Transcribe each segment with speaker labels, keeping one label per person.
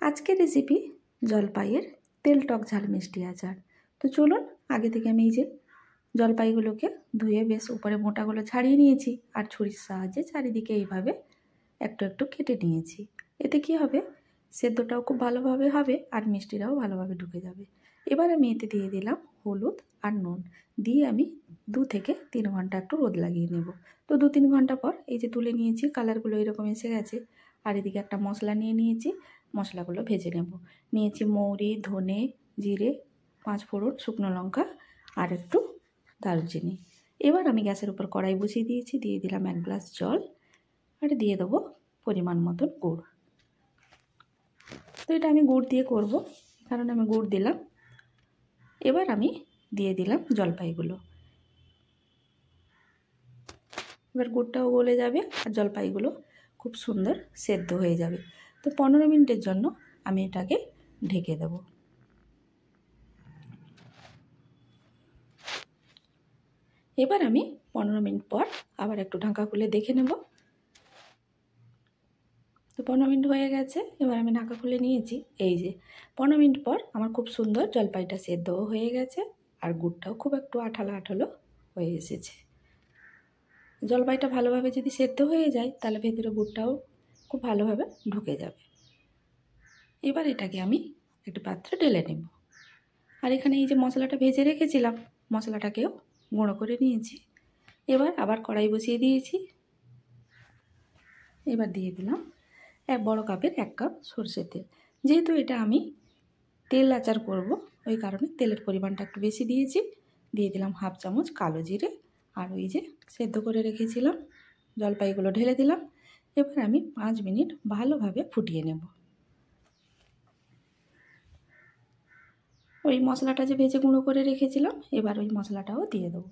Speaker 1: আজকের রেসিপি জলপাইয়ের তেল টক ঝাল মিষ্টি আচার। তো চলুন, আগে থেকে আমি এই যে জলপাইগুলোকে ধুয়ে বেশ উপরে মোটাগুলো ছাড়িয়ে নিয়েছি আর ছুরির সাহায্যে চারিদিকে এইভাবে একটু একটু কেটে নিয়েছি। এতে কি হবে, সেদ্ধটাও খুব ভালোভাবে হবে আর মিষ্টিটাও ভালোভাবে ঢুকে যাবে। এবার আমি এতে দিয়ে দিলাম হলুদ আর নুন, দিয়ে আমি 2 থেকে 3 ঘন্টা একটু রোদ লাগিয়ে নেব। তো 2-3 ঘন্টা পর এই যে তুলে নিয়েছি, কালারগুলো এরকম এসে গেছে। আর এদিকে একটা মশলা নিয়ে নিয়েছি, মশলাগুলো ভেজে নেব। নিয়েছি মৌরি, ধনে, জিরে, 5 ফোড়ন, শুকনো লঙ্কা আর একটু দারুচিনি। এবার আমি গ্যাসের উপর কড়াই বসিয়ে দিয়েছি, দিয়ে দিলাম 1 গ্লাস জল আর দিয়ে দেবো পরিমাণ মতন গুড়। তো এটা আমি গুড় দিয়ে করব, কারণ আমি গুড় দিলাম। এবার আমি দিয়ে দিলাম জলপাইগুলো। এবার গুড়টাও গলে যাবে আর জলপাইগুলো খুব সুন্দর সেদ্ধ হয়ে যাবে। তো 15 মিনিটের জন্য আমি এটাকে ঢেকে দেব। এবার আমি 15 মিনিট পর আবার একটু ঢাকা খুলে দেখে নেব। তো 15 মিনিট হয়ে গেছে, এবার আমি ঢাকা খুলে নিয়েছি। এই যে 15 মিনিট পর আমার খুব সুন্দর জলপাইটা সেদ্ধও হয়ে গেছে আর গুড়টাও খুব একটু আঠালো আঠালো হয়ে এসেছে। জলপাইটা ভালোভাবে যদি সেদ্ধ হয়ে যায় তাহলে ভেতরে গুড়টাও খুব ভালোভাবে ঢুকে যাবে। এবার এটাকে আমি একটু পাত্রে ঢেলে নেব। আর এখানে এই যে মশলাটা ভেজে রেখেছিলাম, মশলাটাকেও গুঁড়ো করে নিয়েছি। এবার আবার কড়াই বসিয়ে দিয়েছি। এবার দিয়ে দিলাম 1 বড় কাপের 1 কাপ সরষের তেল। যেহেতু এটা আমি তেল আচার করব, ওই কারণে তেলের পরিমাণটা একটু বেশি দিয়েছি। দিয়ে দিলাম 1/2 চামচ কালো জিরে আর ওই যে সেদ্ধ করে রেখেছিলাম জলপাইগুলো ঢেলে দিলাম। এবার আমি 5 মিনিট ভালোভাবে ফুটিয়ে নেব। ওই মশলাটা যে ভেজে গুঁড়ো করে রেখেছিলাম, এবার ওই মশলাটাও দিয়ে দেবো।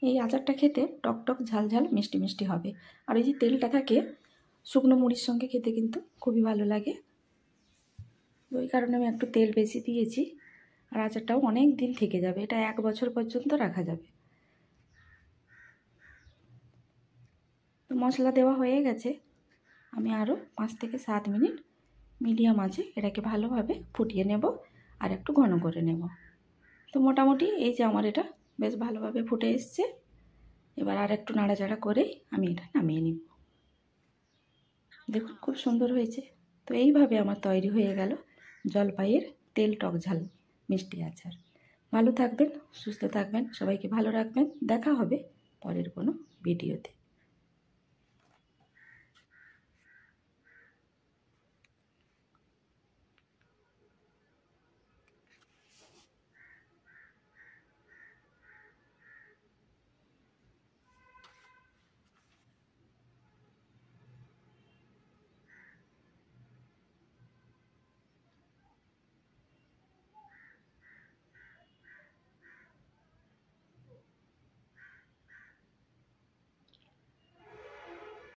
Speaker 1: এই আচারটা খেতে টক টক ঝাল ঝাল মিষ্টি মিষ্টি হবে। আর ওই যে তেলটা থাকে, শুকনো মুড়ির সঙ্গে খেতে কিন্তু খুবই ভালো লাগে। ওই কারণে আমি একটু তেল বেশি দিয়েছি। আর আচারটাও অনেক দিন থেকে যাবে, এটা 1 বছর পর্যন্ত রাখা যাবে। তো মশলা দেওয়া হয়ে গেছে, আমি আরও 5 থেকে 7 মিনিট মিডিয়াম আঁচে এটাকে ভালোভাবে ফুটিয়ে নেব আর একটু ঘন করে নেব। তো মোটামুটি এই যে আমার এটা বেশ ভালোভাবে ফুটে এসছে। এবার আর একটু নাড়াচাড়া করেই আমি এটা নামিয়ে নিব। দেখুন খুব সুন্দর হয়েছে। তো এইভাবে আমার তৈরি হয়ে গেল জলপাইয়ের তেল টক ঝাল মিষ্টি আচার। ভালো থাকবেন, সুস্থ থাকবেন, সবাইকে ভালো রাখবেন। দেখা হবে পরের কোনো ভিডিওতে।